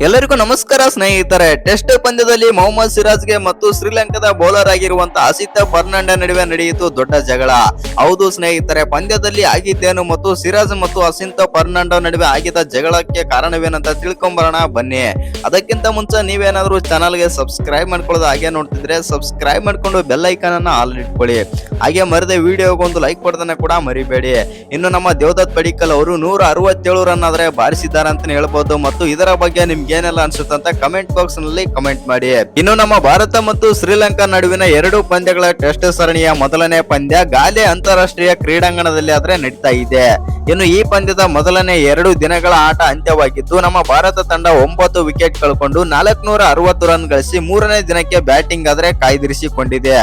ಎಲ್ಲರಿಗೂ ನಮಸ್ಕಾರ ಸ್ನೇಹಿತರೆ. ಟೆಸ್ಟ್ ಪಂದ್ಯದಲ್ಲಿ ಮೊಹಮ್ಮದ್ ಸಿರಾಜ್ಗೆ ಮತ್ತು ಶ್ರೀಲಂಕಾದ ಬೌಲರ್ ಆಗಿರುವಂತಹ ಅಸಿತ ಫರ್ನಾಂಡ ನಡುವೆ ನಡೆಯಿತು ದೊಡ್ಡ ಜಗಳ. ಹೌದು ಸ್ನೇಹಿತರೆ, ಪಂದ್ಯದಲ್ಲಿ ಆಗಿದ್ದೇನು ಮತ್ತು ಸಿರಾಜ್ ಮತ್ತು ಅಸಿತ ಫರ್ನಾಂಡ ನಡುವೆ ಆಗಿದ್ದ ಜಗಳಕ್ಕೆ ಕಾರಣವೇನಂತ ತಿಳ್ಕೊಂಬರೋಣ ಬನ್ನಿ. ಅದಕ್ಕಿಂತ ಮುಂಚೆ ನೀವೇನಾದ್ರೂ ಚಾನಲ್ಗೆ ಸಬ್ಸ್ಕ್ರೈಬ್ ಮಾಡ್ಕೊಳ್ಳೋದು ಹಾಗೆ ನೋಡ್ತಿದ್ರೆ ಸಬ್ಸ್ಕ್ರೈಬ್ ಮಾಡ್ಕೊಂಡು ಬೆಲ್ ಐಕಾನ್ ಅನ್ನ ಆಲ್ ಇಟ್ಕೊಳ್ಳಿ. ಹಾಗೆ ಮರದೆ ವಿಡಿಯೋಗೆ ಒಂದು ಲೈಕ್ ಕೊಡೋದನ್ನ ಕೂಡ ಮರಿಬೇಡಿ. ಇನ್ನು ನಮ್ಮ ದೇವದತ್ ಪಡಿಕ್ಕಲ್ ಅವರು 167 ರನ್ ಆದ್ರೆ ಬಾರಿಸಿದ್ದಾರೆ ಅಂತ ಹೇಳ್ಬೋದು. ಮತ್ತು ಇದರ ಬಗ್ಗೆ ನಿಮ್ಗೆ ಏನೆಲ್ಲ ಅನ್ಸುತ್ತೆ ಅಂತ ಕಮೆಂಟ್ ಬಾಕ್ಸ್ ನಲ್ಲಿ ಕಮೆಂಟ್ ಮಾಡಿ. ಇನ್ನು ನಮ್ಮ ಭಾರತ ಮತ್ತು ಶ್ರೀಲಂಕಾ ನಡುವಿನ 2 ಪಂದ್ಯಗಳ ಟೆಸ್ಟ್ ಸರಣಿಯ ಮೊದಲನೇ ಪಂದ್ಯ ಗಾಲೆ ಅಂತಾರಾಷ್ಟ್ರೀಯ ಕ್ರೀಡಾಂಗಣದಲ್ಲಿ ಆದ್ರೆ ನಡೀತಾ ಇದೆ. ಇನ್ನು ಈ ಪಂದ್ಯದ ಮೊದಲನೇ 2 ದಿನಗಳ ಆಟ ಅಂತ್ಯವಾಗಿದ್ದು ನಮ್ಮ ಭಾರತ ತಂಡ 9 ವಿಕೆಟ್ ಕಳ್ಕೊಂಡು 460 ರನ್ ಗಳಿಸಿ 3ನೇ ದಿನಕ್ಕೆ ಬ್ಯಾಟಿಂಗ್ ಆದ್ರೆ ಕಾಯ್ದಿರಿಸಿಕೊಂಡಿದೆ.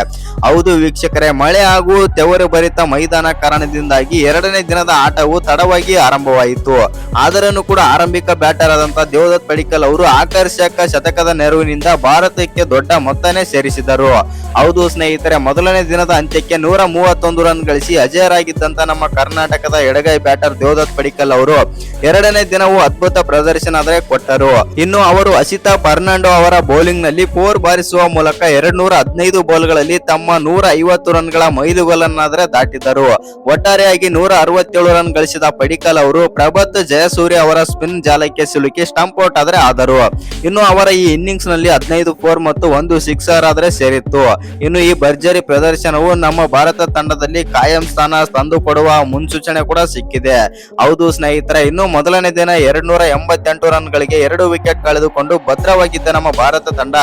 ಹೌದು ವೀಕ್ಷಕರೇ, ಮಳೆ ಹಾಗೂ ತೆವರು ಭರಿತ ಮೈದಾನ ಕಾರಣದಿಂದಾಗಿ 2ನೇ ದಿನದ ಆಟವು ತಡವಾಗಿ ಆರಂಭವಾಯಿತು. ಆದರೂ ಕೂಡ ಆರಂಭಿಕ ಬ್ಯಾಟರ್ ಆದಂತಹ ದೇವದತ್ ಪಡಿಕ್ಕಲ್ ಅವರು ಆಕರ್ಷಕ ಶತಕದ ನೆರವಿನಿಂದ ಭಾರತಕ್ಕೆ ದೊಡ್ಡ ಮೊತ್ತನೇ ಸೇರಿಸಿದರು. ಹೌದು ಸ್ನೇಹಿತರೆ, ಮೊದಲನೇ ದಿನದ ಅಂತ್ಯಕ್ಕೆ 131 ರನ್ ಗಳಿಸಿ ಅಜೇಯರಾಗಿದ್ದಂತ ನಮ್ಮ ಕರ್ನಾಟಕದ ಎಡಗೈ ಬ್ಯಾಟರ್ ದೇವದತ್ ಪಡಿಕ್ಕಲ್ ಅವರು 2ನೇ ದಿನವೂ ಅದ್ಭುತ ಪ್ರದರ್ಶನ ಆದ್ರೆ ಕೊಟ್ಟರು. ಇನ್ನು ಅವರು ಅಸಿತ ಫರ್ನಾಂಡೋ ಅವರ ಬೌಲಿಂಗ್ ನಲ್ಲಿ 4 ಬಾರಿಸುವ ಮೂಲಕ 215 ಬಾಲ್ಗಳಲ್ಲಿ ತಮ್ಮ 150 ರನ್ಗಳ ಮೈಲುಗಲ್ಲನ್ನಾದ್ರೆ ದಾಟಿದರು. ಒಟ್ಟಾರೆಯಾಗಿ 167 ರನ್ ಗಳಿಸಿದ ಪಡಿಕ್ಕಲ್ ಅವರು ಪ್ರಭತ್ ಜಯಸೂರ್ಯ ಅವರ ಸ್ಪಿನ್ ಜಾಲಕ್ಕೆ ಸಿಲುಕಿ ಸ್ಟಂಪ್ ಔಟ್ ಆದ್ರೆ ಆದರು. ಇನ್ನು ಅವರ ಈ ಇನ್ನಿಂಗ್ಸ್ ನಲ್ಲಿ 15 4 ಮತ್ತು 1 ಸಿಕ್ಸರ್ ಆದ್ರೆ ಸೇರಿತ್ತು. ಇನ್ನು ಈ ಭರ್ಜರಿ ಪ್ರದರ್ಶನವು ನಮ್ಮ ಭಾರತ ತಂಡದಲ್ಲಿ ಕಾಯಂ ಸ್ಥಾನ ತಂದುಕೊಡುವ ಮುನ್ಸೂಚನೆ ಕೂಡ ಸಿಕ್ಕಿದೆ. ಹೌದು ಸ್ನೇಹಿತರೆ, ಇನ್ನು ಮೊದಲನೇ ದಿನ 288 ರನ್ ಗಳಿಗೆ 2 ವಿಕೆಟ್ ಕಳೆದುಕೊಂಡು ಭದ್ರವಾಗಿದ್ದ ನಮ್ಮ ಭಾರತ ತಂಡ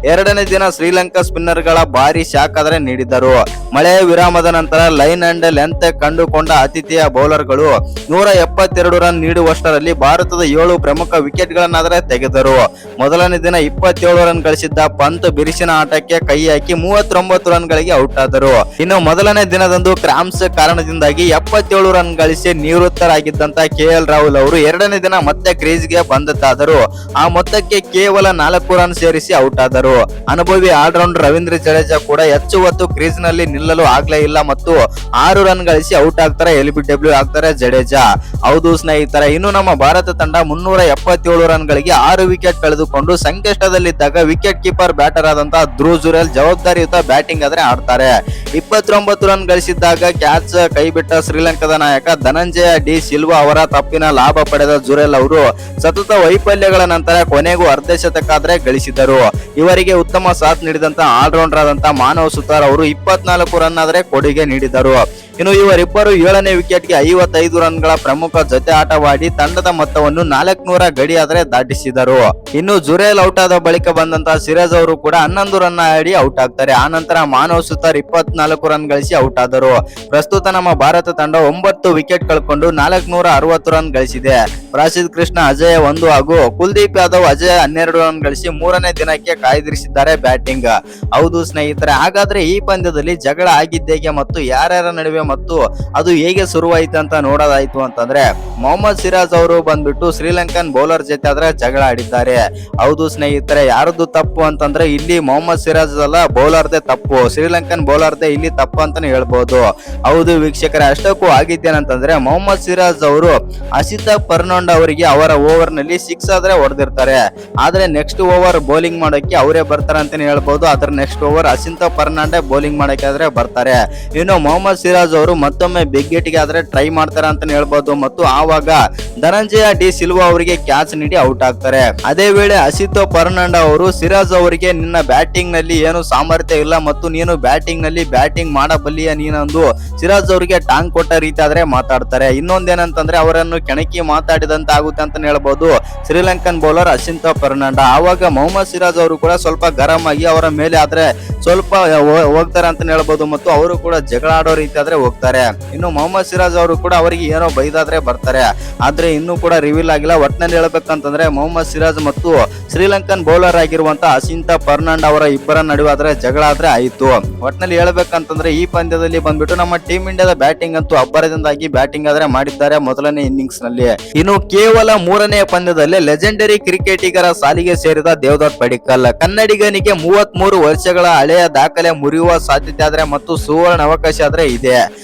2ನೇ ದಿನ ಶ್ರೀಲಂಕಾ ಸ್ಪಿನ್ನರ್ ಗಳ ಭಾರಿ ಶಾಕ್ ಆದ್ರೆ ನೀಡಿದರು. ಮಳೆಯ ವಿರಾಮದ ನಂತರ ಲೈನ್ ಅಂಡ್ ಲೆಂತ್ ಕಂಡುಕೊಂಡ ಆತಿಥೇಯ ಬೌಲರ್ಗಳು 172 ರನ್ ನೀಡುವಷ್ಟರಲ್ಲಿ ಭಾರತದ 7 ಪ್ರಮುಖ ವಿಕೆಟ್ ಗಳನ್ನಾದ್ರೆ ತೆಗೆದರು. ಮೊದಲನೇ ದಿನ 27 ರನ್ ಗಳಿಸಿದ್ದ ಪಂತ್ ಬಿರುಸಿನ ಆಟಕ್ಕೆ ಕೈ ಹಾಕಿ 39 ರನ್ ಗಳಿಗೆ ಔಟ್ ಆದರು. ಇನ್ನು ಮೊದಲನೇ ದಿನದಂದು ಕ್ರಾಂಪ್ಸ್ ಕಾರಣದಿಂದಾಗಿ 77 ರನ್ ಗಳಿಸಿ ನಿವೃತ್ತರಾಗಿದ್ದಂತ KL ರಾಹುಲ್ ಅವರು 2ನೇ ದಿನ ಮತ್ತೆ ಕ್ರೀಸ್ಗೆ ಬಂದದ್ದಾದರು ಆ ಮೊತ್ತಕ್ಕೆ ಕೇವಲ 4 ರನ್ ಸೇರಿಸಿ ಔಟ್ ಆದರು. ಅನುಭವಿ ಆಲ್ರೌಂಡರ್ ರವೀಂದ್ರ ಜಡೇಜಾ ಕೂಡ ಹೆಚ್ಚು ಹೊತ್ತು ಕ್ರೀಸ್ ನಲ್ಲಿ ನಿಲ್ಲಲು ಆಗ್ಲೇ ಇಲ್ಲ ಮತ್ತು 6 ರನ್ ಗಳಿಸಿ ಔಟ್ ಆಗ್ತಾರೆ. LBW ಆಗ್ತಾರೆ ಜಡೇಜಾ. ಹೌದು ಸ್ನೇಹಿತರೆ, ಇನ್ನು ನಮ್ಮ ಭಾರತ ತಂಡ 377 ರನ್ ಗಳಿಗೆ 6 ವಿಕೆಟ್ ಕಳೆದುಕೊಂಡು ಸಂಕಷ್ಟದಲ್ಲಿದ್ದಾಗ ವಿಕೆಟ್ ಕೀಪರ್ ಬ್ಯಾಟರ್ ಆದಂತಹ ಧ್ರುವ್ ಜುರೇಲ್ ಜವಾಬ್ದಾರಿಯುತ ಬ್ಯಾಟಿಂಗ್ ಆದ್ರೆ ಆಡ್ತಾರೆ. 29 ರನ್ ಗಳಿಸಿದ್ದಾಗ ಕ್ಯಾಚ್ ಕೈಬಿಟ್ಟ ಶ್ರೀಲಂಕಾದ ನಾಯಕ ಧನಂಜಯ ಡಿ ಸಿಲ್ವಾ ಅವರ ತಪ್ಪಿನ ಲಾಭ ಪಡೆದ ಜುರೇಲ್ ಅವರು ಸತತ ವೈಫಲ್ಯಗಳ ನಂತರ ಕೊನೆಗೂ ಅರ್ಧ ಶತಕ ಆದ್ರೆ ಗಳಿಸಿದರು. ಇವರಿಗೆ ಉತ್ತಮ ಸಾಥ್ ನೀಡಿದಂತ ಆಲ್ರೌಂಡರ್ ಆದಂತಹ ಮಾನವ್ ಸುತಾರ್ ಅವರು 24 ರನ್ ಆದ್ರೆ ಕೊಡುಗೆ ನೀಡಿದರು. ಇನ್ನು ಇವರಿಬ್ಬರು 7ನೇ ವಿಕೆಟ್ಗೆ 55 ರನ್ಗಳ ಪ್ರಮುಖ ಜೊತೆ ಆಟವಾಡಿ ತಂಡದ ಮೊತ್ತವನ್ನು 400 ಗಡಿ ಆದ್ರೆ ದಾಟಿಸಿದರು. ಇನ್ನು ಜುರೇಲ್ ಔಟ್ ಆದ ಬಳಿಕ ಬಂದಂತಹ ಸಿರಾಜ್ ಅವರು ಕೂಡ 11 ರನ್ ಆಡಿ ಔಟ್ ಆಗ್ತಾರೆ. ಆ ನಂತರ ಮಾನವ್ ಸುತಾರ್ 24 ರನ್ ಗಳಿಸಿ ಔಟ್ ಆದರು. ಪ್ರಸ್ತುತ ನಮ್ಮ ಭಾರತ ತಂಡ 9 ವಿಕೆಟ್ ಕಳ್ಕೊಂಡು 460 ರನ್ ಗಳಿಸಿದೆ. ಪ್ರಾಸಿದ್ ಕೃಷ್ಣ ಅಜಯ್ 1 ಹಾಗೂ ಕುಲ್ದೀಪ್ ಯಾದವ್ ಅಜಯ್ 12 ರನ್ ಗಳಿಸಿ 3ನೇ ದಿನಕ್ಕೆ ಕಾಯ್ದಿರಿಸಿದ್ದಾರೆ ಬ್ಯಾಟಿಂಗ್. ಹೌದು ಸ್ನೇಹಿತರೆ, ಹಾಗಾದ್ರೆ ಈ ಪಂದ್ಯದಲ್ಲಿ ಜಗಳ ಆಗಿದ್ದೇಗೆ ಮತ್ತು ಯಾರ್ಯಾರ ನಡುವೆ ಮತ್ತು ಅದು ಹೇಗೆ ಶುರುವಾಯಿತು ಅಂತ ನೋಡೋದಾಯ್ತು ಅಂತಂದ್ರೆ, ಮೊಹಮ್ಮದ್ ಸಿರಾಜ್ ಅವರು ಬಂದ್ಬಿಟ್ಟು ಶ್ರೀಲಂಕನ್ ಬೌಲರ್ ಜೊತೆ ಆದ್ರೆ ಜಗಳ ಆಡಿದ್ದಾರೆ. ಹೌದು ಸ್ನೇಹಿತರೆ, ಯಾರದ್ದು ತಪ್ಪು ಅಂತಂದ್ರೆ ಇಲ್ಲಿ ಮೊಹಮ್ಮದ್ ಸಿರಾಜ್ ಅಲ್ಲ, ಬೌಲರ್ದೇ ತಪ್ಪು. ಶ್ರೀಲಂಕನ್ ಬೌಲರ್ದೇ ಇಲ್ಲಿ ತಪ್ಪು ಅಂತಾನೆ ಹೇಳ್ಬೋದು. ಹೌದು ವೀಕ್ಷಕರೇ, ಅಷ್ಟಕ್ಕೂ ಆಗಿದ್ದೇನಂತಂದ್ರೆ ಮೊಹಮ್ಮದ್ ಸಿರಾಜ್ ಅವರು ಅಸಿತ ಫರ್ನಾಂಡ ಅವರಿಗೆ ಅವರ ಓವರ್ ನಲ್ಲಿ 6 ಆದ್ರೆ ಹೊಡೆದಿರ್ತಾರೆ. ಆದ್ರೆ ನೆಕ್ಸ್ಟ್ ಓವರ್ ಬೌಲಿಂಗ್ ಮಾಡೋಕೆ ಅವರೇ ಬರ್ತಾರೆ ಅಂತಾನೆ ಹೇಳ್ಬೋದು. ಅದ್ರ ನೆಕ್ಸ್ಟ್ ಓವರ್ ಅಸಿತ ಫರ್ನಾಂಡ ಬೌಲಿಂಗ್ ಮಾಡಕ್ಕೆ ಆದ್ರೆ ಬರ್ತಾರೆ. ಇನ್ನು ಮೊಹಮ್ಮದ್ ಸಿರಾಜ್ ಅವರು ಮತ್ತೊಮ್ಮೆ ಬಿಗ್ ಹಿಟ್ ಗೆ ಆದ್ರೆ ಟ್ರೈ ಮಾಡ್ತಾರೆ ಅಂತಾನೆ ಹೇಳ್ಬೋದು ಮತ್ತು ಆವಾಗ ಧನಂಜಯ ಡಿ ಸಿಲ್ವಾ ಅವರಿಗೆ ಕ್ಯಾಚ್ ನೀಡಿ ಔಟ್ ಆಗ್ತಾರೆ. ಅದೇ ವೇಳೆ ಅಸಿತ ಫರ್ನಾಂಡ ಅವರು ಸಿರಾಜ್ ಅವರಿಗೆ ನಿನ್ನ ಬ್ಯಾಟಿಂಗ್ ನಲ್ಲಿ ಏನು ಸಾಮರ್ಥ್ಯ ಇಲ್ಲ ಮತ್ತು ನೀನು ಬ್ಯಾಟಿಂಗ್ ನಲ್ಲಿ ಬ್ಯಾಟಿಂಗ್ ಮಾಡಬಲ್ಲಿಯ ನೀನೊಂದು ಸಿರಾಜ್ ಅವರಿಗೆ ಟಾಂಗ್ ಕೊಟ್ಟ ರೀತಿ ಆದ್ರೆ ಮಾತಾಡ್ತಾರೆ. ಇನ್ನೊಂದೇನಂತಂದ್ರೆ ಅವರನ್ನು ಕೆಣಕಿ ಮಾತಾಡಿದಂತ ಆಗುತ್ತೆ ಅಂತಾನೆ ಹೇಳ್ಬೋದು ಶ್ರೀಲಂಕನ್ ಬೌಲರ್ ಅಸಿತ ಫರ್ನಾಂಡ. ಆವಾಗ ಮೊಹಮ್ಮದ್ ಸಿರಾಜ್ ಅವರು ಕೂಡ ಸ್ವಲ್ಪ ಗರಂ ಆಗಿ ಅವರ ಮೇಲೆ ಆದ್ರೆ ಸ್ವಲ್ಪ ಹೋಗ್ತಾರೆ ಅಂತಾನೆ ಹೇಳ್ಬೋದು ಮತ್ತು ಅವರು ಕೂಡ ಜಗಳ ಆಡೋ ರೀತಿ ಆದ್ರೆ ಹೋಗ್ತಾರೆ. ಇನ್ನು ಮೊಹಮ್ಮದ್ ಸಿರಾಜ್ ಅವರು ಕೂಡ ಅವರಿಗೆ ಏನೋ ಬೈದಾದ್ರೆ ಬರ್ತಾರೆ. ಆದ್ರೆ ಇನ್ನೂ ಕೂಡ ರಿವೀಲ್ ಆಗಿಲ್ಲ. ಒಟ್ನಲ್ಲಿ ಹೇಳ್ಬೇಕಂತಂದ್ರೆ ಮೊಹಮ್ಮದ್ ಸಿರಾಜ್ ಮತ್ತು ಶ್ರೀಲಂಕನ್ ಬೌಲರ್ ಆಗಿರುವಂತಹ ಅಸಿತ ಫರ್ನಾಂಡ ಅವರ ಇಬ್ಬರ ನಡುವೆ ಆದ್ರೆ ಜಗಳ ಆದ್ರೆ ಆಯಿತು. ಒಟ್ನಲ್ಲಿ ಹೇಳ್ಬೇಕಂತಂದ್ರೆ ಈ ಪಂದ್ಯದಲ್ಲಿ ಬಂದ್ಬಿಟ್ಟು ನಮ್ಮ ಟೀಮ್ ಇಂಡಿಯಾದ ಬ್ಯಾಟಿಂಗ್ ಅಂತೂ ಅಬ್ಬರದಿಂದಾಗಿ ಬ್ಯಾಟಿಂಗ್ ಆದ್ರೆ ಮಾಡಿದ್ದಾರೆ ಮೊದಲನೇ ಇನ್ನಿಂಗ್ಸ್ ನಲ್ಲಿ. ಇನ್ನು ಕೇವಲ 3ನೇ ಪಂದ್ಯದಲ್ಲಿ ಲೆಜೆಂಡರಿ ಕ್ರಿಕೆಟಿಗರ ಸಾಲಿಗೆ ಸೇರಿದ ದೇವದತ್ ಪಡಿಕ್ಕಲ್ ಕನ್ನಡಿಗನಿಗೆ 33 ವರ್ಷಗಳ ಹಳೆಯ ದಾಖಲೆ ಮುರಿಯುವ ಸಾಧ್ಯತೆ ಆದ್ರೆ ಮತ್ತು ಸುವರ್ಣ ಅವಕಾಶ ಆದ್ರೆ ಇದೆ.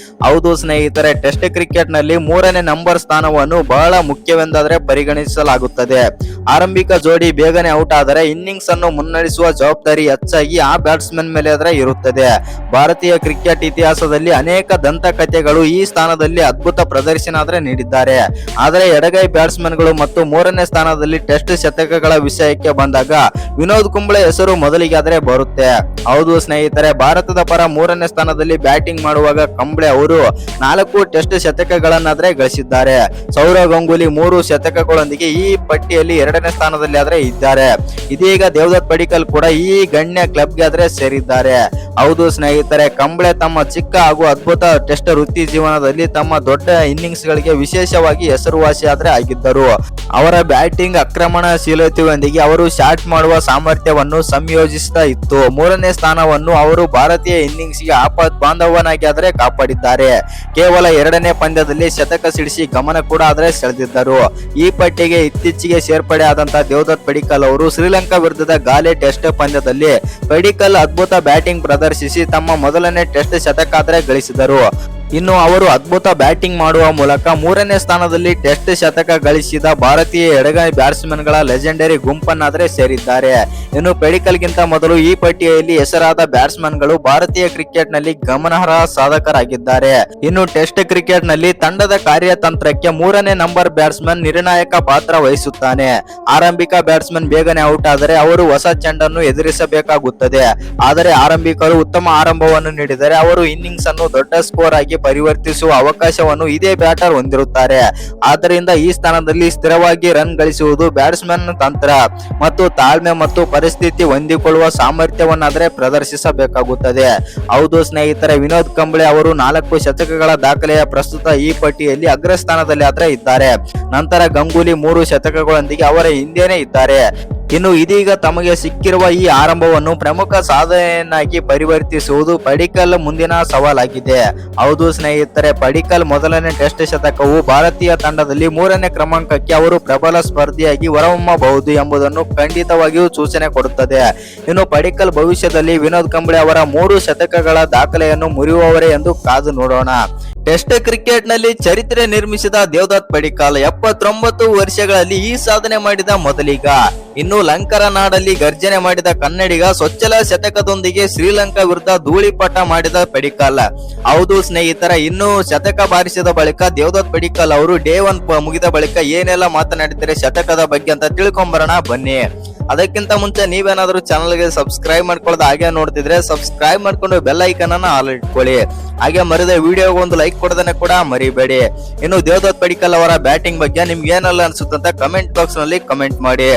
ಹೌದು ಸ್ನೇಹಿತರೆ, ಟೆಸ್ಟ್ ಕ್ರಿಕೆಟ್ ನಲ್ಲಿ 3ನೇ ನಂಬರ್ ಸ್ಥಾನವನ್ನು ಬಹಳ ಮುಖ್ಯವೆಂದಾದ್ರೆ ಪರಿಗಣಿಸಲಾಗುತ್ತದೆ. ಆರಂಭಿಕ ಜೋಡಿ ಬೇಗನೆ ಔಟ್ ಆದರೆ ಇನ್ನಿಂಗ್ಸ್ ಅನ್ನು ಮುನ್ನಡೆಸುವ ಜವಾಬ್ದಾರಿ ಹೆಚ್ಚಾಗಿ ಆ ಬ್ಯಾಟ್ಸ್ಮನ್ ಮೇಲೆ ಇರುತ್ತದೆ. ಭಾರತೀಯ ಕ್ರಿಕೆಟ್ ಇತಿಹಾಸದಲ್ಲಿ ಅನೇಕ ದಂತಕಥೆಗಳು ಈ ಸ್ಥಾನದಲ್ಲಿ ಅದ್ಭುತ ಪ್ರದರ್ಶನ ನೀಡಿದ್ದಾರೆ. ಆದರೆ ಎಡಗೈ ಬ್ಯಾಟ್ಸ್ಮನ್ಗಳು ಮತ್ತು 3ನೇ ಸ್ಥಾನದಲ್ಲಿ ಟೆಸ್ಟ್ ಶತಕಗಳ ವಿಷಯಕ್ಕೆ ಬಂದಾಗ ವಿನೋದ್ ಕುಂಬ್ಳೆ ಹೆಸರು ಮೊದಲಿಗೆ ಬರುತ್ತೆ. ಹೌದು ಸ್ನೇಹಿತರೆ, ಭಾರತದ ಪರ 3ನೇ ಸ್ಥಾನದಲ್ಲಿ ಬ್ಯಾಟಿಂಗ್ ಮಾಡುವಾಗ ಕುಂಬ್ಳೆ ಅವರು 4 ಟೆಸ್ಟ್ ಶತಕಗಳನ್ನಾದ್ರೆ ಗಳಿಸಿದ್ದಾರೆ. ಸೌರವ್ ಗಂಗೂಲಿ 3 ಶತಕಗಳೊಂದಿಗೆ ಈ ಪಟ್ಟಿಯಲ್ಲಿ 2ನೇ ಸ್ಥಾನದಲ್ಲಿ ಇದ್ದಾರೆ. ಇದೀಗ ದೇವದತ್ ಪಡಿಕ್ಕಲ್ ಕೂಡ ಈ ಗಣ್ಯ ಕ್ಲಬ್ಗೆ ಸೇರಿದ್ದಾರೆ. ಹೌದು ಸ್ನೇಹಿತರೆ, ಕುಂಬ್ಳೆ ತಮ್ಮ ಚಿಕ್ಕ ಹಾಗೂ ಅದ್ಭುತ ಟೆಸ್ಟ್ ವೃತ್ತಿ ಜೀವನದಲ್ಲಿ ತಮ್ಮ ದೊಡ್ಡ ಇನ್ನಿಂಗ್ಸ್ ಗಳಿಗೆ ವಿಶೇಷವಾಗಿ ಹೆಸರುವಾಸಿ ಆಗಿದ್ದರು. ಅವರ ಬ್ಯಾಟಿಂಗ್ ಆಕ್ರಮಣಶೀಲತೆಯೊಂದಿಗೆ ಅವರು ಶಾಟ್ ಮಾಡುವ ಸಾಮರ್ಥ್ಯವನ್ನು ಸಂಯೋಜಿಸ್ತಾ ಇತ್ತು. 3ನೇ ಸ್ಥಾನವನ್ನು ಅವರು ಭಾರತೀಯ ಇನ್ನಿಂಗ್ಸ್ಗೆ ಆಪತ್ ಬಾಂಧವನಾಗಿ ಕಾಪಾಡಿದ್ದಾರೆ. ಕೇವಲ 2ನೇ ಪಂದ್ಯದಲ್ಲಿ ಶತಕ ಸಿಡಿಸಿ ಗಮನ ಕೂಡ ಸೆಳೆದಿದ್ದರು. ಈ ಪಟ್ಟಿಗೆ ಇತ್ತೀಚೆಗೆ ಸೇರ್ಪಡೆ ಆದಂತಹ ದೇವದತ್ ಪಡಿಕ್ಕಲ್ ಅವರು ಶ್ರೀಲಂಕಾ ವಿರುದ್ಧದ ಗಾಲೆ ಟೆಸ್ಟ್ ಪಂದ್ಯದಲ್ಲಿ ಪಡಿಕ್ಕಲ್ ಅದ್ಭುತ ಬ್ಯಾಟಿಂಗ್ ಪ್ರದರ್ಶಿಸಿ ತಮ್ಮ ಮೊದಲನೇ ಟೆಸ್ಟ್ ಶತಕ ಗಳಿಸಿದರು. ಇನ್ನು ಅವರು ಅದ್ಭುತ ಬ್ಯಾಟಿಂಗ್ ಮಾಡುವ ಮೂಲಕ 3ನೇ ಸ್ಥಾನದಲ್ಲಿ ಟೆಸ್ಟ್ ಶತಕ ಗಳಿಸಿದ ಭಾರತೀಯ ಎಡಗೈ ಬ್ಯಾಟ್ಸ್ಮನ್ ಗಳ ಲೆಜೆಂಡರಿ ಗುಂಪನ್ನಾದ್ರೆ ಸೇರಿದ್ದಾರೆ. ಇನ್ನು ಪಡಿಕ್ಕಲ್ಗಿಂತ ಮೊದಲು ಈ ಪಟ್ಟಿಯಲ್ಲಿ ಹೆಸರಾದ ಬ್ಯಾಟ್ಸ್ಮನ್ ಗಳು ಭಾರತೀಯ ಕ್ರಿಕೆಟ್ ನಲ್ಲಿ ಗಮನಾರ್ಹ ಸಾಧಕರಾಗಿದ್ದಾರೆ. ಇನ್ನು ಟೆಸ್ಟ್ ಕ್ರಿಕೆಟ್ ನಲ್ಲಿ ತಂಡದ ಕಾರ್ಯತಂತ್ರಕ್ಕೆ 3ನೇ ನಂಬರ್ ಬ್ಯಾಟ್ಸ್ಮನ್ ನಿರ್ಣಾಯಕ ಪಾತ್ರ ವಹಿಸುತ್ತಾನೆ. ಆರಂಭಿಕ ಬ್ಯಾಟ್ಸ್ಮನ್ ಬೇಗನೆ ಔಟ್ ಆದರೆ ಅವರು ಹೊಸ ಚೆಂಡನ್ನು ಎದುರಿಸಬೇಕಾಗುತ್ತದೆ. ಆದರೆ ಆರಂಭಿಕರು ಉತ್ತಮ ಆರಂಭವನ್ನು ನೀಡಿದರೆ ಅವರು ಇನ್ನಿಂಗ್ಸ್ ಅನ್ನು ದೊಡ್ಡ ಸ್ಕೋರ್ ಆಗಿ ಪರಿವರ್ತಿಸುವ ಅವಕಾಶವನ್ನು ಇದೇ ಬ್ಯಾಟರ್ ಹೊಂದಿರುತ್ತಾರೆ. ಆದ್ದರಿಂದ ಈ ಸ್ಥಾನದಲ್ಲಿ ಸ್ಥಿರವಾಗಿ ರನ್ ಗಳಿಸುವುದು ಬ್ಯಾಟ್ಸ್ಮನ್ ತಂತ್ರ ಮತ್ತು ತಾಳ್ಮೆ ಮತ್ತು ಪರಿಸ್ಥಿತಿ ಹೊಂದಿಕೊಳ್ಳುವ ಸಾಮರ್ಥ್ಯವನ್ನಾದ್ರೆ ಪ್ರದರ್ಶಿಸಬೇಕಾಗುತ್ತದೆ. ಹೌದು ಸ್ನೇಹಿತರೆ, ವಿನೋದ್ ಕುಂಬ್ಳೆ ಅವರು 4 ಶತಕಗಳ ದಾಖಲೆಯ ಪ್ರಸ್ತುತ ಈ ಪಟ್ಟಿಯಲ್ಲಿ ಅಗ್ರಸ್ಥಾನದಲ್ಲಿ ಇದ್ದಾರೆ. ನಂತರ ಗಂಗೂಲಿ 3 ಶತಕಗಳೊಂದಿಗೆ ಅವರ ಹಿಂದೆನೇ ಇದ್ದಾರೆ. ಇನ್ನು ಇದೀಗ ತಮಗೆ ಸಿಕ್ಕಿರುವ ಈ ಆರಂಭವನ್ನು ಪ್ರಮುಖ ಸಾಧನೆಯನ್ನಾಗಿ ಪರಿವರ್ತಿಸುವುದು ಪಡಿಕ್ಕಲ್ ಮುಂದಿನ ಸವಾಲಾಗಿದೆ. ಹೌದು ಸ್ನೇಹಿತರೆ, ಪಡಿಕ್ಕಲ್ ಮೊದಲನೇ ಟೆಸ್ಟ್ ಶತಕವು ಭಾರತೀಯ ತಂಡದಲ್ಲಿ 3ನೇ ಕ್ರಮಾಂಕಕ್ಕೆ ಅವರು ಪ್ರಬಲ ಸ್ಪರ್ಧಿಯಾಗಿ ಹೊರಹೊಮ್ಮಬಹುದು ಎಂಬುದನ್ನು ಖಂಡಿತವಾಗಿಯೂ ಸೂಚನೆ ಕೊಡುತ್ತದೆ. ಇನ್ನು ಪಡಿಕ್ಕಲ್ ಭವಿಷ್ಯದಲ್ಲಿ ವಿನೋದ್ ಕುಂಬ್ಳೆ ಅವರ 3 ಶತಕಗಳ ದಾಖಲೆಯನ್ನು ಮುರಿಯುವವರೇ ಎಂದು ಕಾದು ನೋಡೋಣ. ಟೆಸ್ಟ್ ಕ್ರಿಕೆಟ್ ನಲ್ಲಿ ಚರಿತ್ರೆ ನಿರ್ಮಿಸಿದ ದೇವದತ್ ಪಡಿಕ್ಕಲ್ 79 ವರ್ಷಗಳಲ್ಲಿ ಈ ಸಾಧನೆ ಮಾಡಿದ ಮೊದಲಿಗ. ಇನ್ನು ಲಂಕರ ನಾಡಲ್ಲಿ ಗರ್ಜನೆ ಮಾಡಿದ ಕನ್ನಡಿಗ ಸೊಚ್ಚಲ ಶತಕದೊಂದಿಗೆ ಶ್ರೀಲಂಕಾ ವಿರುದ್ಧ ಧೂಳಿಪಟ ಮಾಡಿದ ಪಡಿಕ್ಕಲ್. ಹೌದು ಸ್ನೇಹಿತರ, ಇನ್ನು ಶತಕ ಬಾರಿಸಿದ ಬಳಿಕ ದೇವದತ್ ಪಡಿಕ್ಕಲ್ ಅವರು ಡೇ 1 ಮುಗಿದ ಬಳಿಕ ಏನೆಲ್ಲ ಮಾತನಾಡಿದ್ದಾರೆ ಶತಕದ ಬಗ್ಗೆ ಅಂತ ತಿಳ್ಕೊಂಬರೋಣ ಬನ್ನಿ. ಅದಕ್ಕಿಂತ ಮುಂಚೆ ನೀವೇನಾದ್ರೂ ಚಾನಲ್ಗೆ ಸಬ್ಸ್ಕ್ರೈಬ್ ಮಾಡ್ಕೊಳ್ಳೋದು ಹಾಗೆ ನೋಡ್ತಿದ್ರೆ ಸಬ್ಸ್ಕ್ರೈಬ್ ಮಾಡ್ಕೊಂಡು ಬೆಲ್ ಐಕನ್ ಅನ್ನ ಆಲ್ ಇಟ್ಕೊಳ್ಳಿ. ಹಾಗೆ ಮರಿದ ವಿಡಿಯೋಗೆ ಒಂದು ಲೈಕ್ ಕೊಡೋದನ್ನ ಕೂಡ ಮರಿಬೇಡಿ. ಇನ್ನು ದೇವದತ್ ಪಡಿಕ್ಕಲ್ ಅವರ ಬ್ಯಾಟಿಂಗ್ ಬಗ್ಗೆ ನಿಮ್ಗೆ ಏನೆಲ್ಲ ಅನ್ಸುತ್ತಂತ ಕಮೆಂಟ್ ಬಾಕ್ಸ್ ನಲ್ಲಿ ಕಮೆಂಟ್ ಮಾಡಿ.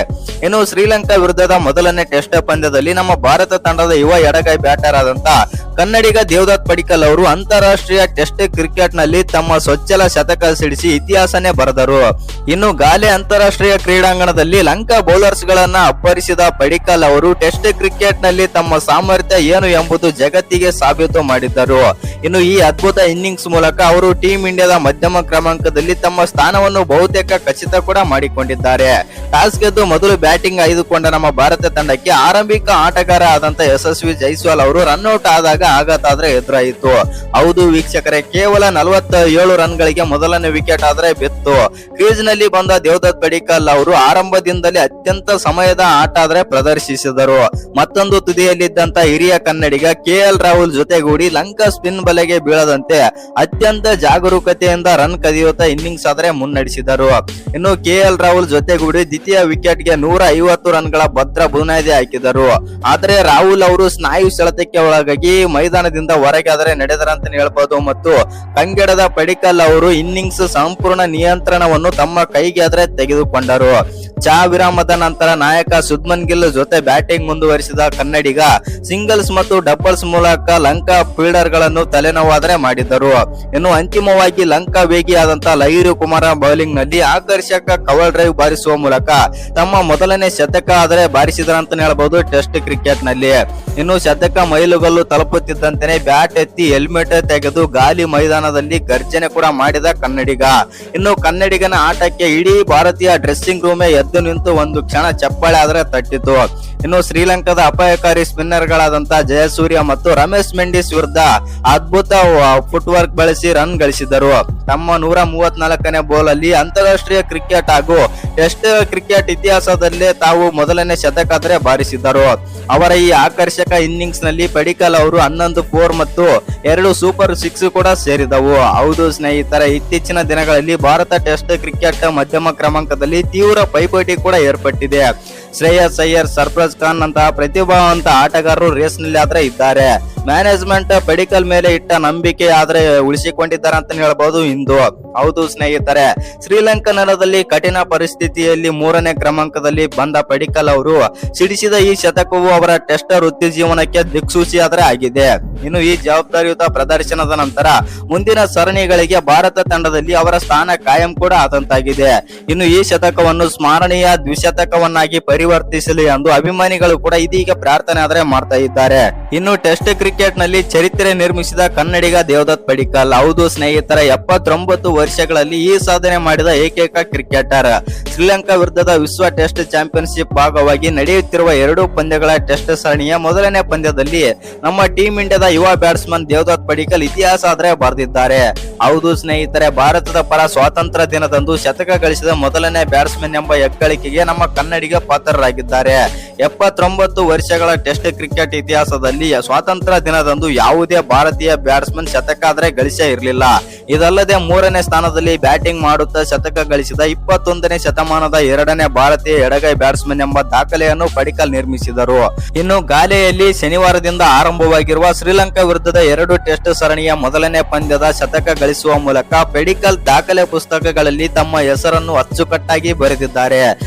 ಇನ್ನು ಶ್ರೀಲಂಕಾ ವಿರುದ್ಧದ ಮೊದಲನೇ ಟೆಸ್ಟ್ ಪಂದ್ಯದಲ್ಲಿ ನಮ್ಮ ಭಾರತ ತಂಡದ ಯುವ ಎಡಗೈ ಬ್ಯಾಟರ್ ಆದಂತ ಕನ್ನಡಿಗ ದೇವದತ್ ಪಡಿಕ್ಕಲ್ ಅವರು ಅಂತಾರಾಷ್ಟ್ರೀಯ ಟೆಸ್ಟ್ ಕ್ರಿಕೆಟ್ ನಲ್ಲಿ ತಮ್ಮ ಸೊಚ್ಚಲ ಶತಕ ಸಿಡಿಸಿ ಇತಿಹಾಸನೇ ಬರೆದರು. ಇನ್ನು ಗಾಲೆ ಅಂತಾರಾಷ್ಟ್ರೀಯ ಕ್ರೀಡಾಂಗಣದಲ್ಲಿ ಲಂಕಾ ಬೌಲರ್ಸ್ ಗಳನ್ನ ಅಪ್ಪರಿಸಿದ ಪಡಿಕ್ಕಲ್ ಅವರು ಟೆಸ್ಟ್ ಕ್ರಿಕೆಟ್ ನಲ್ಲಿ ತಮ್ಮ ಸಾಮರ್ಥ್ಯ ಏನು ಎಂಬುದು ಜಗತ್ತಿಗೆ ಸಾಬೀತು ಮಾಡಿದ್ದರು. ಇನ್ನು ಈ ಅದ್ಭುತ ಇನ್ನಿಂಗ್ಸ್ ಮೂಲಕ ಅವರು ಟೀಮ್ ಇಂಡಿಯಾದ ಮಧ್ಯಮ ಕ್ರಮಾಂಕದಲ್ಲಿ ತಮ್ಮ ಸ್ಥಾನವನ್ನು ಬಹುತೇಕ ಖಚಿತ ಕೂಡ ಮಾಡಿಕೊಂಡಿದ್ದಾರೆ. ಟಾಸ್ ಗೆದ್ದು ಮೊದಲು ಬ್ಯಾಟಿಂಗ್ ಆಯ್ದುಕೊಂಡ ನಮ್ಮ ಭಾರತ ತಂಡಕ್ಕೆ ಆರಂಭಿಕ ಆಟಗಾರ ಆದಂತ ಯಶಸ್ವಿ ಜೈಸ್ವಾಲ್ ಅವರು ರನ್ಔಟ್ ಆದಾಗ ಆಘಾತ ಎದುರಾಯಿತು. ಹೌದು ವೀಕ್ಷಕರೇ, ಕೇವಲ 47 ರನ್ ಗಳಿಗೆ ಮೊದಲನೇ ವಿಕೆಟ್ ಬಿತ್ತು. ಕ್ರೀಸ್ ನಲ್ಲಿ ಬಂದ ದೇವದತ್ ಪಡಿಕ್ಕಲ್ ಅವರು ಆರಂಭದಿಂದಲೇ ಅತ್ಯಂತ ಸಮಯದ ಆಟ ಪ್ರದರ್ಶಿಸಿದರು. ಮತ್ತೊಂದು ತುದಿಯಲ್ಲಿದ್ದಂತ ಹಿರಿಯ ಕನ್ನಡಿಗ ಕೆಎಲ್ ರಾಹುಲ್ ಜೊತೆಗೂಡಿ ಲಂಕಾ ಸ್ಪಿನ್ ಬಲೆಗೆ ಬೀಳದಂತೆ ಅತ್ಯಂತ ಜಾಗರೂಕತೆಯಿಂದ ರನ್ ಕದಿಯುತ್ತಾ ಇನ್ನಿಂಗ್ಸ್ ಮುನ್ನಡೆಸಿದರು. ಇನ್ನು ಕೆಎಲ್ ರಾಹುಲ್ ಜೊತೆಗೂಡಿ ದ್ವಿತೀಯ ವಿಕೆಟ್ ಗೆ 150 ರನ್ಗಳ ಭದ್ರ ಬುನಾದಿ ಹಾಕಿದರು. ಆದರೆ ರಾಹುಲ್ ಅವರು ಸ್ನಾಯು ಸೆಳೆತಕ್ಕೆ ಒಳಗಾಗಿ ಮೈದಾನದಿಂದ ಹೊರಗೆ ನಡೆದರಂತ ಹೇಳ್ಬಹುದು. ಮತ್ತು ಕಂಗೆಡದ ಪಡಿಕ್ಕಲ್ ಅವರು ಇನ್ನಿಂಗ್ಸ್ ಸಂಪೂರ್ಣ ನಿಯಂತ್ರಣವನ್ನು ತಮ್ಮ ಕೈಗೆ ತೆಗೆದುಕೊಂಡರು. ಚಾ ವಿರಾಮದ ನಂತರ ನಾಯಕ ಶುಭ್ಮನ್ ಗಿಲ್ ಜೊತೆ ಬ್ಯಾಟಿಂಗ್ ಮುಂದುವರಿಸಿದ ಕನ್ನಡಿಗ ಸಿಂಗಲ್ಸ್ ಮತ್ತು ಡಬಲ್ಸ್ ಮೂಲಕ ಲಂಕಾ ಫೀಲ್ಡರ್ ಗಳನ್ನು ತಲೆನೋವಾದರೆ ಮಾಡಿದ್ದರು. ಇನ್ನು ಅಂತಿಮವಾಗಿ ಲಂಕಾ ವೇಗಿಯಾದಂತ ಲಹಿರು ಕುಮಾರ ಬೌಲಿಂಗ್ ನಲ್ಲಿ ಆಕರ್ಷಕ ಕವರ್ ಡ್ರೈವ್ ಬಾರಿಸುವ ಮೂಲಕ ತಮ್ಮ ಮೊದಲನೇ ಶತಕ ಬಾರಿಸಿದರಂತ ಹೇಳಬಹುದು ಟೆಸ್ಟ್ ಕ್ರಿಕೆಟ್ ನಲ್ಲಿ. ಇನ್ನು ಶತಕ ಮೈಲುಗಲ್ಲು ತಲುಪುತ್ತಿದ್ದಂತೆ ಬ್ಯಾಟ್ ಎತ್ತಿ ಹೆಲ್ಮೆಟ್ ತೆಗೆದು ಗಾಲಿ ಮೈದಾನದಲ್ಲಿ ಗರ್ಜನೆ ಕೂಡ ಮಾಡಿದ ಕನ್ನಡಿಗ. ಇನ್ನು ಕನ್ನಡಿಗನ ಆಟಕ್ಕೆ ಇಡೀ ಭಾರತೀಯ ಡ್ರೆಸ್ಸಿಂಗ್ ರೂಮೇ ಎದ್ದು ನಿಂತು ಒಂದು ಕ್ಷಣ ಚಪ್ಪಾಳೆ ತಟ್ಟಿತು. ಇನ್ನು ಶ್ರೀಲಂಕಾದ ಅಪಾಯಕಾರಿ ಸ್ಪಿನ್ನರ್ ಗಳಾದಂತ ಜಯಸೂರ್ಯ ಮತ್ತು ರಮೇಶ್ ಮೆಂಡಿಸ್ ವಿರುದ್ಧ ಅದ್ಭುತ ಫುಟ್ ವರ್ಕ್ ಬಳಸಿ ರನ್ ಗಳಿಸಿದರು. ತಮ್ಮ 134ನೇ ಬೋಲ್ ಅಲ್ಲಿ ಅಂತಾರಾಷ್ಟ್ರೀಯ ಕ್ರಿಕೆಟ್ ಹಾಗೂ ಟೆಸ್ಟ್ ಕ್ರಿಕೆಟ್ ಇತಿಹಾಸದಲ್ಲೇ ತಾವು ಮೊದಲನೇ ಶತಕ ಬಾರಿಸಿದ್ದರು. ಅವರ ಈ ಆಕರ್ಷಕ ಇನ್ನಿಂಗ್ಸ್ ನಲ್ಲಿ ಪಡಿಕಲ್ ಅವರು 11 4 ಮತ್ತು 2 ಸೂಪರ್ 6 ಕೂಡ ಸೇರಿದವು. ಹೌದು ಸ್ನೇಹಿತರೆ, ಇತ್ತೀಚಿನ ದಿನಗಳಲ್ಲಿ ಭಾರತ ಟೆಸ್ಟ್ ಕ್ರಿಕೆಟ್ ಮಧ್ಯಮ ಕ್ರಮಾಂಕದಲ್ಲಿ ತೀವ್ರ ಪೈಪೋಟಿ ಕೂಡ ಏರ್ಪಟ್ಟಿದೆ. ಶ್ರೇಯಸ್ ಅಯ್ಯರ್, ಸರ್ಫರಾಜ್ ಖಾನ್ ಅಂತಹ ಪ್ರತಿಭಾವಂತ ಆಟಗಾರರು ರೇಸ್ ನಲ್ಲಿ ಇದ್ದಾರೆ. ಮ್ಯಾನೇಜ್ಮೆಂಟ್ ಪಡಿಕಲ್ ಮೇಲೆ ಇಟ್ಟ ನಂಬಿಕೆ ಉಳಿಸಿಕೊಂಡಿದ್ದಾರೆ ಅಂತ ಹೇಳ್ಬಹುದು ಇಂದು. ಹೌದು ಸ್ನೇಹಿತರೆ, ಶ್ರೀಲಂಕಾ ನೆಲದಲ್ಲಿ ಕಠಿಣ ಪರಿಸ್ಥಿತಿಯಲ್ಲಿ 3ನೇ ಕ್ರಮಾಂಕದಲ್ಲಿ ಬಂದ ಪಡಿಕಲ್ ಅವರು ಸಿಡಿಸಿದ ಈ ಶತಕವು ಅವರ ಟೆಸ್ಟ್ ವೃತ್ತಿ ಜೀವನಕ್ಕೆ ದಿಕ್ಸೂಚಿ ಆಗಿದೆ. ಇನ್ನು ಈ ಜವಾಬ್ದಾರಿಯುತ ಪ್ರದರ್ಶನದ ನಂತರ ಮುಂದಿನ ಸರಣಿಗಳಿಗೆ ಭಾರತ ತಂಡದಲ್ಲಿ ಅವರ ಸ್ಥಾನ ಕಾಯಂ ಕೂಡ ಆದಂತಾಗಿದೆ. ಇನ್ನು ಈ ಶತಕವನ್ನು ಸ್ಮರಣೀಯ ದ್ವಿಶತಕವನ್ನಾಗಿ ಪರಿವರ್ತಿಸಲಿ ಎಂದು ಅಭಿಮಾನಿಗಳು ಕೂಡ ಇದೀಗ ಪ್ರಾರ್ಥನೆ ಮಾಡ್ತಾ ಇದ್ದಾರೆ. ಇನ್ನು ಟೆಸ್ಟ್ ಕ್ರಿಕೆಟ್ ನಲ್ಲಿ ಚರಿತ್ರೆ ನಿರ್ಮಿಸಿದ ಕನ್ನಡಿಗ ದೇವದತ್ ಪಡಿಕ್ಕಲ್. ಹೌದು ಸ್ನೇಹಿತರೆ, 79 ವರ್ಷಗಳಲ್ಲಿ ಈ ಸಾಧನೆ ಮಾಡಿದ ಏಕೈಕ ಕ್ರಿಕೆಟರ್. ಶ್ರೀಲಂಕಾ ವಿರುದ್ಧದ ವಿಶ್ವ ಟೆಸ್ಟ್ ಚಾಂಪಿಯನ್ಶಿಪ್ ಭಾಗವಾಗಿ ನಡೆಯುತ್ತಿರುವ 2 ಪಂದ್ಯಗಳ ಟೆಸ್ಟ್ ಸರಣಿಯ ಮೊದಲನೇ ಪಂದ್ಯದಲ್ಲಿ ನಮ್ಮ ಟೀಂ ಇಂಡಿಯಾದ ಯುವ ಬ್ಯಾಟ್ಸ್ಮನ್ ದೇವದತ್ ಪಡಿಕ್ಕಲ್ ಇತಿಹಾಸ ಬರೆದಿದ್ದಾರೆ. ಹೌದು ಸ್ನೇಹಿತರೆ, ಭಾರತದ ಪರ ಸ್ವಾತಂತ್ರ್ಯ ದಿನದಂದು ಶತಕ ಗಳಿಸಿದ ಮೊದಲನೇ ಬ್ಯಾಟ್ಸ್ಮನ್ ಎಂಬ ಹೆಗ್ಗಳಿಕೆಗೆ ನಮ್ಮ ಕನ್ನಡಿಗ ಪಾತ್ರರಾಗಿದ್ದಾರೆ. 79 ವರ್ಷಗಳ ಟೆಸ್ಟ್ ಕ್ರಿಕೆಟ್ ಇತಿಹಾಸದಲ್ಲಿ ಸ್ವಾತಂತ್ರ್ಯ ದಿನದಂದು ಯಾವುದೇ ಭಾರತೀಯ ಬ್ಯಾಟ್ಸ್ಮನ್ ಶತಕ ಗಳಿಸೇ ಇರಲಿಲ್ಲ. ಇದಲ್ಲದೆ 3ನೇ ಸ್ಥಾನದಲ್ಲಿ ಬ್ಯಾಟಿಂಗ್ ಮಾಡುತ್ತಾ ಶತಕ ಗಳಿಸಿದ 21ನೇ ಶತಮಾನದ 2ನೇ ಭಾರತೀಯ ಎಡಗೈ ಬ್ಯಾಟ್ಸ್ಮನ್ ಎಂಬ ದಾಖಲೆಯನ್ನು ಪಡಿಕಲ್ ನಿರ್ಮಿಸಿದರು. ಇನ್ನು ಗಾಲೆಯಲ್ಲಿ ಶನಿವಾರದಿಂದ ಆರಂಭವಾಗಿರುವ ಶ್ರೀಲಂಕಾ ವಿರುದ್ಧದ 2 ಟೆಸ್ಟ್ ಸರಣಿಯ ಮೊದಲನೇ ಪಂದ್ಯದ ಶತಕ ಗಳಿಸುವ ಮೂಲಕ ಪಡಿಕಲ್ ದಾಖಲೆ ಪುಸ್ತಕಗಳಲ್ಲಿ ತಮ್ಮ ಹೆಸರನ್ನು ಅಚ್ಚುಕಟ್ಟಾಗಿ ಬರೆದಿದ್ದಾರೆ.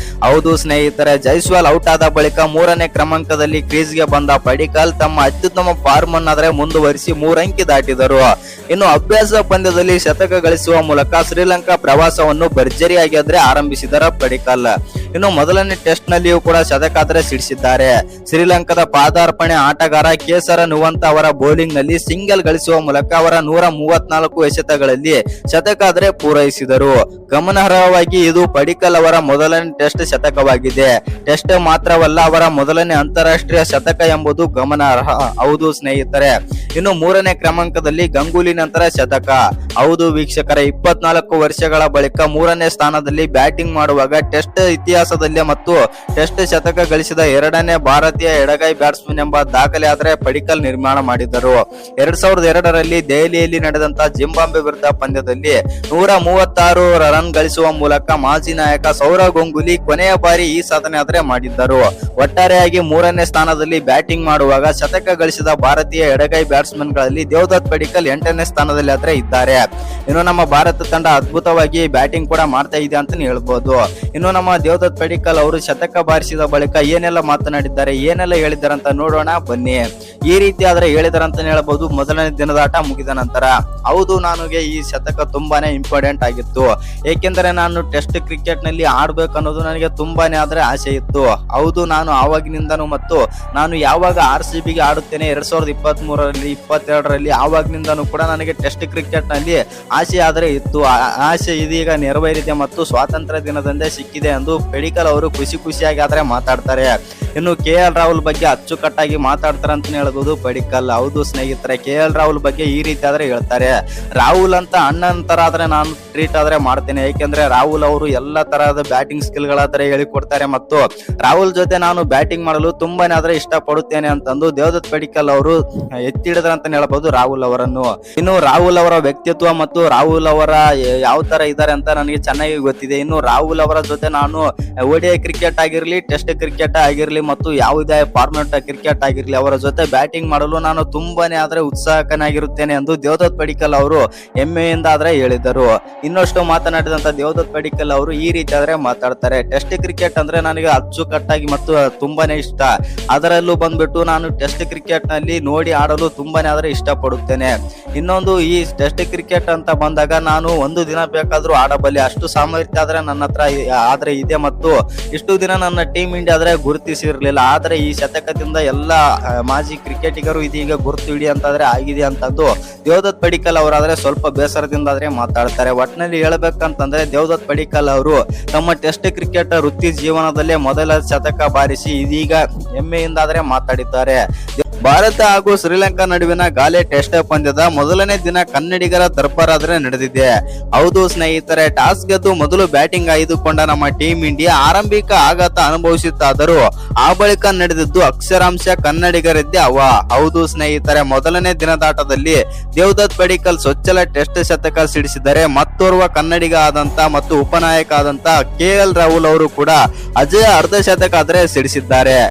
ಹೌದು ಸ್ನೇಹಿತರೆ, ಜೈಸ್ವಾಲ್ ಔಟ್ ಆದ ಬಳಿಕ 3ನೇ ಕ್ರಮಾಂಕದಲ್ಲಿ ಕ್ರೀಸ್ಗೆ ಬಂದ ಪಡಿಕಲ್ ತಮ್ಮ ಅತ್ಯುತ್ತಮ ಫಾರ್ಮ್ ಅನ್ನು ಮುಂದುವರಿಸಿ 3 ಅಂಕಿ ದಾಟಿದರು. ಇನ್ನು ಅಭ್ಯಾಸ ಪಂದ್ಯದಲ್ಲಿ ಶತಕ ಗಳಿಸುವ ಮೂಲಕ ಶ್ರೀಲಂಕಾ ಪ್ರವಾಸವನ್ನು ಭರ್ಜರಿಯಾಗಿ ಆರಂಭಿಸಿದರ ಪಡಿಕಲ್. ಇನ್ನು ಮೊದಲನೇ ಟೆಸ್ಟ್ ನಲ್ಲಿಯೂ ಕೂಡ ಶತಕ ಸಿಡಿಸಿದ್ದಾರೆ. ಶ್ರೀಲಂಕಾದ ಪಾದಾರ್ಪಣೆ ಆಟಗಾರ ಕೇಸರ ನುವಂತ ಅವರ ಬೌಲಿಂಗ್ ನಲ್ಲಿ ಸಿಂಗಲ್ ಗಳಿಸುವ ಮೂಲಕ ಅವರ 134 ಎಸೆತಗಳಲ್ಲಿ ಶತಕ ಪೂರೈಸಿದರು. ಗಮನಾರ್ಹವಾಗಿ ಇದು ಪಡಿಕಲ್ ಅವರ ಮೊದಲನೇ ಟೆಸ್ಟ್ ಶತಕವಾಗಿದೆ. ಟೆಸ್ಟ್ ಮಾತ್ರವಲ್ಲ, ಅವರ ಮೊದಲನೇ ಅಂತಾರಾಷ್ಟ್ರೀಯ ಶತಕ ಎಂಬುದು ಗಮನಾರ್ಹ. ಹೌದು ಸ್ನೇಹಿತರೆ, ಇನ್ನು 3ನೇ ಕ್ರಮಾಂಕದಲ್ಲಿ ಗಂಗೂಲಿ ನಂತರ ಶತಕ. ಹೌದು ವೀಕ್ಷಕರೇ, 24 ವರ್ಷಗಳ ಬಳಿಕ 3ನೇ ಸ್ಥಾನದಲ್ಲಿ ಬ್ಯಾಟಿಂಗ್ ಮಾಡುವಾಗ ಟೆಸ್ಟ್ ಇತಿಹಾಸದಲ್ಲೇ ಮತ್ತು ಟೆಸ್ಟ್ ಶತಕ ಗಳಿಸಿದ 2ನೇ ಭಾರತೀಯ ಎಡಗೈ ಬ್ಯಾಟ್ಸ್ಮನ್ ಎಂಬ ದಾಖಲೆ ಪಡಿಕಲ್ ನಿರ್ಮಾಣ ಮಾಡಿದರು. 2002ರಲ್ಲಿ ದೆಹಲಿಯಲ್ಲಿ ನಡೆದಂತಹ ಜಿಂಬಾಬ್ವೆ ವಿರುದ್ಧ ಪಂದ್ಯದಲ್ಲಿ 136 ರನ್ ಗಳಿಸುವ ಮೂಲಕ ಮಾಜಿ ನಾಯಕ ಸೌರವ್ ಗಂಗೂಲಿ ಕೊನೆಯ ಬಾರಿ ಈ ಸಾಧನೆ ಮಾಡಿದ್ದರು. ಒಟ್ಟಾರೆಯಾಗಿ 3ನೇ ಸ್ಥಾನದಲ್ಲಿ ಬ್ಯಾಟಿಂಗ್ ಮಾಡುವಾಗ ಶತಕ ಗಳಿಸಿದ ಭಾರತೀಯ ಎಡಗೈ ಬ್ಯಾಟ್ಸ್ಮನ್ ಗಳಲ್ಲಿ ದೇವದತ್ ಪಡಿಕಲ್ 8ನೇ ಸ್ಥಾನದಲ್ಲಿ ಇದ್ದಾರೆ. ಇನ್ನು ನಮ್ಮ ಭಾರತ ತಂಡ ಅದ್ಭುತವಾಗಿ ಬ್ಯಾಟಿಂಗ್ ಕೂಡ ಮಾಡ್ತಾ ಇದೆ ಅಂತ ಹೇಳ್ಬೋದು. ಇನ್ನು ನಮ್ಮ ದೇವದತ್ ಪಡಿಕಲ್ ಅವರು ಶತಕ ಬಾರಿಸಿದ ಬಳಿಕ ಏನೆಲ್ಲ ಮಾತನಾಡಿದ್ದಾರೆ, ಏನೆಲ್ಲ ಹೇಳಿದ್ದಾರೆ ಅಂತ ನೋಡೋಣ ಬನ್ನಿ. ಈ ರೀತಿ ಹೇಳಿದಾರೆ ಅಂತ ಹೇಳ್ಬೋದು. ಮೊದಲನೇ ದಿನದ ಆಟ ಮುಗಿದ ನಂತರ, ಹೌದು ನನಗೆ ಈ ಶತಕ ತುಂಬಾನೇ ಇಂಪಾರ್ಟೆಂಟ್ ಆಗಿತ್ತು. ಏಕೆಂದರೆ ನಾನು ಟೆಸ್ಟ್ ಕ್ರಿಕೆಟ್ ನಲ್ಲಿ ಆಡ್ಬೇಕು ಅನ್ನೋದು ನನಗೆ ತುಂಬಾನೇ ಆಸೆ ಇತ್ತು. ಹೌದು, ನಾನು ಆವಾಗಿನಿಂದನೂ ಮತ್ತು ನಾನು ಯಾವಾಗ RCB ಗೆ ಆಡುತ್ತೇನೆ 2023ರಲ್ಲಿ 22ರಲ್ಲಿ ಆವಾಗಿನಿಂದನೂ ಕೂಡ ನನಗೆ ಟೆಸ್ಟ್ ಕ್ರಿಕೆಟ್ ನಲ್ಲಿ ಆಸೆ ಇತ್ತು. ಆಸೆ ಇದೀಗ ನೆರವೇರಿದೆ ಮತ್ತು ಸ್ವಾತಂತ್ರ್ಯ ದಿನದಂದೇ ಸಿಕ್ಕಿದೆ ಎಂದು ಪಡಿಕಲ್ ಅವರು ಖುಷಿಯಾಗಿ ಮಾತಾಡ್ತಾರೆ. ಇನ್ನು KL ರಾಹುಲ್ ಬಗ್ಗೆ ಅಚ್ಚುಕಟ್ಟಾಗಿ ಮಾತಾಡ್ತಾರೆ ಅಂತ ಹೇಳ್ಬೋದು ಪಡಿಕಲ್. ಹೌದು ಸ್ನೇಹಿತರೆ, KL ರಾಹುಲ್ ಬಗ್ಗೆ ಈ ರೀತಿ ಹೇಳ್ತಾರೆ, ರಾಹುಲ್ ಅಂತ ಅಣ್ಣನ ತರ ನಾನು ಟ್ರೀಟ್ ಮಾಡ್ತೇನೆ. ಏಕೆಂದ್ರೆ ರಾಹುಲ್ ಅವರು ಎಲ್ಲ ತರಹದ ಬ್ಯಾಟಿಂಗ್ ಸ್ಕಿಲ್ ಹೇಳಿಕೊಡ್ತಾರೆ ಮತ್ತು ರಾಹುಲ್ ಜೊತೆ ನಾನು ಬ್ಯಾಟಿಂಗ್ ಮಾಡಲು ತುಂಬಾನೇ ಇಷ್ಟಪಡುತ್ತೇನೆ ಅಂತಂದು ದೇವದತ್ ಪಡಿಕಲ್ ಅವರು ಎತ್ತಿಡಿದ್ರ ಅಂತ ಹೇಳ್ಬೋದು ರಾಹುಲ್ ಅವರನ್ನು. ಇನ್ನು ರಾಹುಲ್ ಅವರ ವ್ಯಕ್ತಿತ್ವ ಮತ್ತು ರಾಹುಲ್ ಅವರ ಯಾವ ತರ ಇದ್ದಾರೆ ಅಂತ ನನಗೆ ಚೆನ್ನಾಗಿ ಗೊತ್ತಿದೆ. ಇನ್ನು ರಾಹುಲ್ ಅವರ ಜೊತೆ ನಾನು ODI ಕ್ರಿಕೆಟ್ ಆಗಿರ್ಲಿ, ಟೆಸ್ಟ್ ಕ್ರಿಕೆಟ್ ಆಗಿರ್ಲಿ ಮತ್ತು ಯಾವುದೇ ಫಾರ್ಮೆಟ್ ಕ್ರಿಕೆಟ್ ಆಗಿರ್ಲಿ ಅವರ ಜೊತೆ ಬ್ಯಾಟಿಂಗ್ ಮಾಡಲು ನಾನು ತುಂಬಾನೇ ಉತ್ಸಾಹಕನಾಗಿರುತ್ತೇನೆ ಎಂದು ದೇವದತ್ ಪಡಿಕಲ್ ಅವರು ಹೆಮ್ಮೆಯಿಂದ ಹೇಳಿದರು. ಇನ್ನಷ್ಟು ಮಾತನಾಡಿದಂತ ದೇವದತ್ ಪಡಿಕಲ್ ಅವರು ಈ ರೀತಿ ಮಾತಾಡ್ತಾರೆ, ಟೆಸ್ಟ್ ಕ್ರಿಕೆಟ್ ಅಂದ್ರೆ ನನಗೆ ಅಚ್ಚುಕಟ್ಟಾಗಿ ಮತ್ತು ತುಂಬಾನೇ ಇಷ್ಟ. ಅದರಲ್ಲೂ ಬಂದ್ಬಿಟ್ಟು ನಾನು ಟೆಸ್ಟ್ ಕ್ರಿಕೆಟ್ ನಲ್ಲಿ ನೋಡಿ ಆಡಲು ತುಂಬಾನೇ ಇಷ್ಟಪಡುತ್ತೇನೆ. ಇನ್ನೊಂದು, ಈ ಟೆಸ್ಟ್ ಕ್ರಿಕೆಟ್ ಅಂತ ಬಂದಾಗ ನಾನು ಒಂದು ದಿನ ಬೇಕಾದ್ರೂ ಆಡಬಲ್ಲೆ, ಅಷ್ಟು ಸಾಮರ್ಥ್ಯ ನನ್ನ ಹತ್ರ ಇದೆ ಮತ್ತು ಮತ್ತು ಇಷ್ಟು ದಿನ ನನ್ನ ಟೀಮ್ ಇಂಡಿಯಾ ಆದ್ರೆ ಗುರುತಿಸಿರ್ಲಿಲ್ಲ. ಆದ್ರೆ ಈ ಶತಕದಿಂದ ಎಲ್ಲ ಮಾಜಿ ಕ್ರಿಕೆಟಿಗರು ಇದೀಗ ಗುರುತು ಹಿಡಿಯಂತಾದ್ರೆ ಆಗಿದೆ ಅಂತಂದು ದೇವದತ್ ಪಡಿಕ್ಕಲ್ ಅವರಾದ್ರೆ ಸ್ವಲ್ಪ ಬೇಸರದಿಂದ ಆದ್ರೆ ಮಾತಾಡ್ತಾರೆ. ಒಟ್ಟಿನಲ್ಲಿ ಹೇಳ್ಬೇಕಂತಂದ್ರೆ ದೇವದತ್ ಪಡಿಕ್ಕಲ್ ಅವರು ತಮ್ಮ ಟೆಸ್ಟ್ ಕ್ರಿಕೆಟ್ ವೃತ್ತಿ ಜೀವನದಲ್ಲೇ ಮೊದಲ ಶತಕ ಬಾರಿಸಿ ಇದೀಗ ಹೆಮ್ಮೆಯಿಂದ ಆದ್ರೆ ಮಾತಾಡಿದ್ದಾರೆ. ಭಾರತ ಹಾಗೂ ಶ್ರೀಲಂಕಾ ನಡುವಿನ ಗಾಲೆ ಟೆಸ್ಟ್ ಪಂದ್ಯದ ಮೊದಲನೇ ದಿನ ಕನ್ನಡಿಗರ ದರ್ಬಾರಾದ್ರೆ ನಡೆದಿದೆ. ಹೌದು ಸ್ನೇಹಿತರೆ, ಟಾಸ್ ಗೆದ್ದು ಮೊದಲು ಬ್ಯಾಟಿಂಗ್ ಆಯ್ದುಕೊಂಡ ನಮ್ಮ ಟೀಂ ಇಂಡಿಯಾ ಆರಂಭಿಕ ಆಘಾತ ಅನುಭವಿಸುತ್ತಾದರೂ ಆ ಬಳಿಕ ನಡೆದಿದ್ದು ಅಕ್ಷರಾಂಶ ಕನ್ನಡಿಗರಿದ್ದೇ ಹೌದು ಸ್ನೇಹಿತರೆ, ಮೊದಲನೇ ದಿನದಾಟದಲ್ಲಿ ದೇವದತ್ ಪಡಿಕ್ಕಲ್ ಚೊಚ್ಚಲ ಟೆಸ್ಟ್ ಶತಕ ಸಿಡಿಸಿದರೆ ಮತ್ತೋರ್ವ ಕನ್ನಡಿಗ ಆದಂತ ಮತ್ತು ಉಪನಾಯಕ ಆದಂತ KL ರಾಹುಲ್ ಅವರು ಕೂಡ ಅಜಯ ಅರ್ಧ ಶತಕ ಆದ್ರೆ ಸಿಡಿಸಿದ್ದಾರೆ.